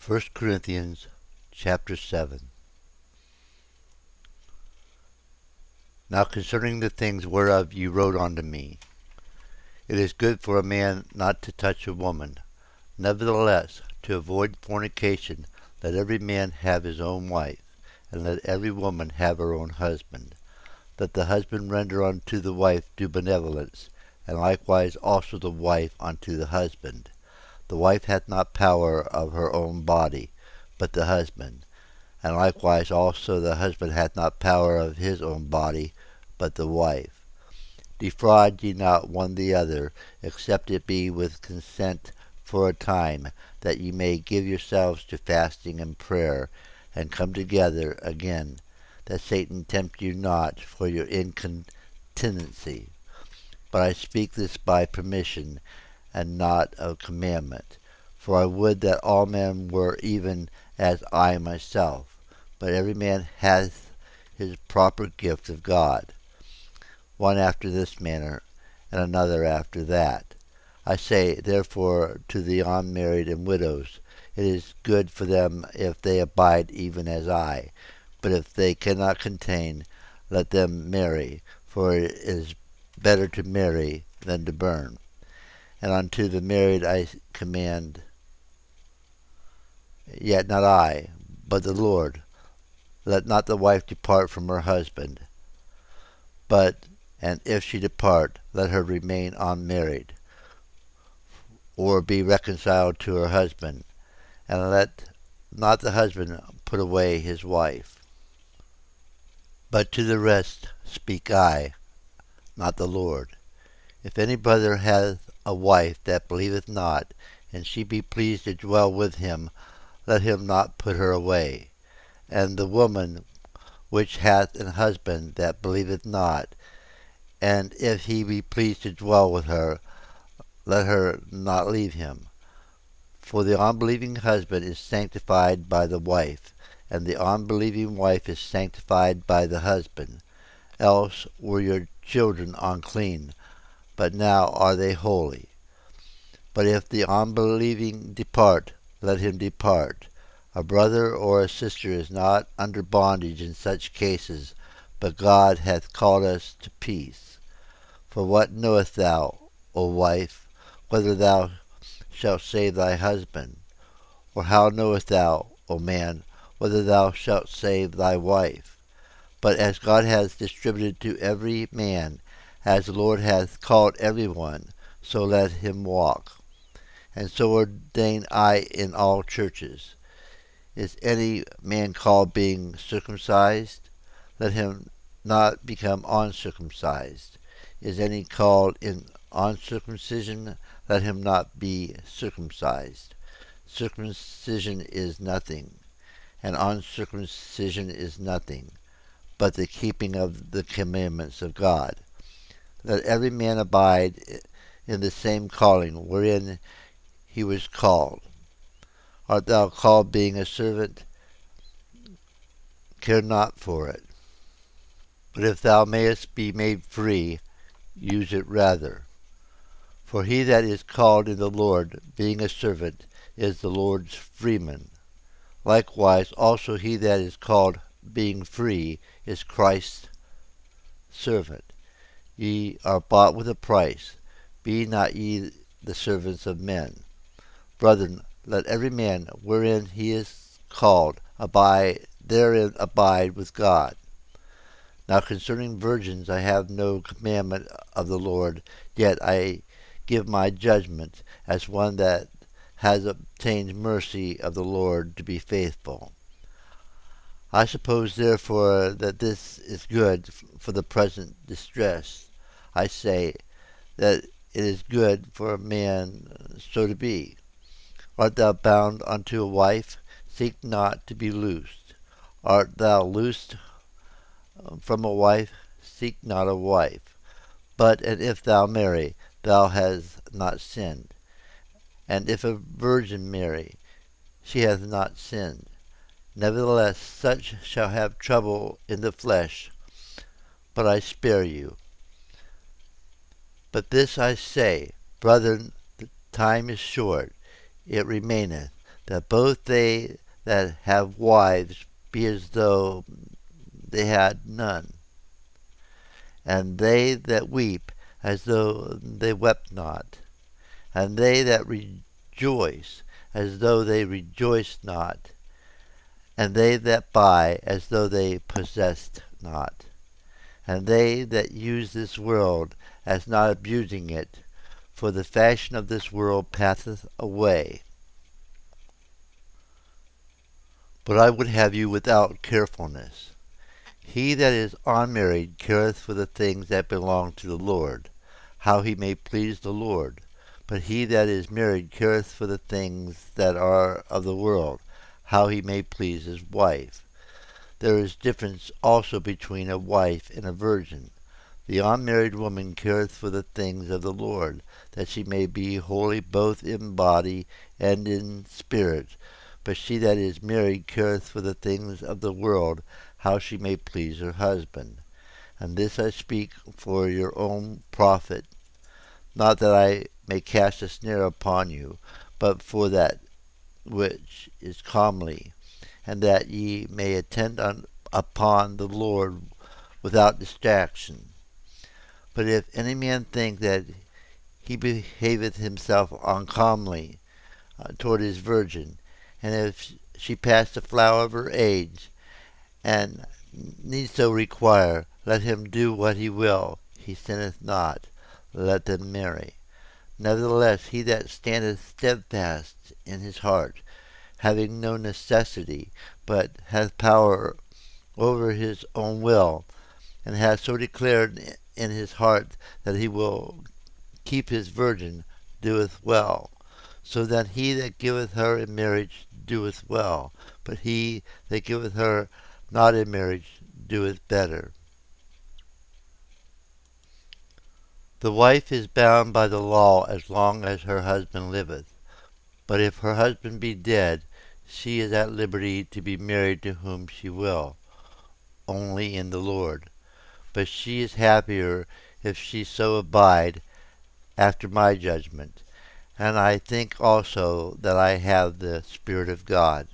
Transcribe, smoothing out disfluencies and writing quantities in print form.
1 Corinthians chapter 7. Now concerning the things whereof you wrote unto me, it is good for a man not to touch a woman. Nevertheless, to avoid fornication, let every man have his own wife, and let every woman have her own husband. Let the husband render unto the wife due benevolence, and likewise also the wife unto the husband. The wife hath not power of her own body, but the husband. And likewise also the husband hath not power of his own body, but the wife. Defraud ye not one the other, except it be with consent for a time, that ye may give yourselves to fasting and prayer, and come together again, that Satan tempt you not for your incontinency. But I speak this by permission, and not of commandment. For I would that all men were even as I myself, but every man hath his proper gift of God, one after this manner, and another after that. I say, therefore, to the unmarried and widows, it is good for them if they abide even as I. But if they cannot contain, let them marry, for it is better to marry than to burn. And unto the married I command, yet not I, but the Lord, let not the wife depart from her husband. But, and if she depart, let her remain unmarried, or be reconciled to her husband. And let not the husband put away his wife. But to the rest speak I, not the Lord. If any brother hath a wife that believeth not, and she be pleased to dwell with him, let him not put her away. And the woman which hath an husband that believeth not, and if he be pleased to dwell with her, let her not leave him. For the unbelieving husband is sanctified by the wife, and the unbelieving wife is sanctified by the husband. Else were your children unclean, but now are they holy. But if the unbelieving depart, let him depart. A brother or a sister is not under bondage in such cases, but God hath called us to peace. For what knowest thou, O wife, whether thou shalt save thy husband? Or how knowest thou, O man, whether thou shalt save thy wife? But as God hath distributed to every man, as the Lord hath called every one, so let him walk. And so ordain I in all churches. Is any man called being circumcised? Let him not become uncircumcised. Is any called in uncircumcision? Let him not be circumcised. Circumcision is nothing, and uncircumcision is nothing, but the keeping of the commandments of God. Let every man abide in the same calling wherein he was called. Art thou called being a servant? Care not for it. But if thou mayest be made free, use it rather. For he that is called in the Lord, being a servant, is the Lord's freeman. Likewise also he that is called being free is Christ's servant. Ye are bought with a price. Be not ye the servants of men. Brethren, let every man wherein he is called therein abide with God. Now concerning virgins I have no commandment of the Lord, yet I give my judgment as one that has obtained mercy of the Lord to be faithful. I suppose therefore that this is good for the present distress. I say that it is good for a man so to be. Art thou bound unto a wife? Seek not to be loosed. Art thou loosed from a wife? Seek not a wife. But and if thou marry, thou hast not sinned. And if a virgin marry, she hath not sinned. Nevertheless such shall have trouble in the flesh, but I spare you. But this I say, brethren, the time is short. It remaineth, that both they that have wives be as though they had none, and they that weep as though they wept not, and they that rejoice as though they rejoiced not, and they that buy as though they possessed not, and they that use this world as not abusing it, for the fashion of this world passeth away. But I would have you without carefulness. He that is unmarried careth for the things that belong to the Lord, how he may please the Lord. But he that is married careth for the things that are of the world, how he may please his wife. There is difference also between a wife and a virgin. The unmarried woman careth for the things of the Lord, that she may be holy both in body and in spirit. But she that is married careth for the things of the world, how she may please her husband. And this I speak for your own profit, not that I may cast a snare upon you, but for that which is comely, and that ye may attend upon the Lord without distraction. But if any man think that he behaveth himself uncomely toward his virgin, and if she pass the flower of her age, and need so require, let him do what he will, he sinneth not, let them marry. Nevertheless, he that standeth steadfast in his heart, having no necessity, but hath power over his own will, and hath so declared in his heart that he will keep his virgin, doeth well. So that he that giveth her in marriage doeth well, but he that giveth her not in marriage doeth better. The wife is bound by the law as long as her husband liveth. But if her husband be dead, she is at liberty to be married to whom she will, only in the Lord. But she is happier if she so abide, after my judgment. And I think also that I have the Spirit of God.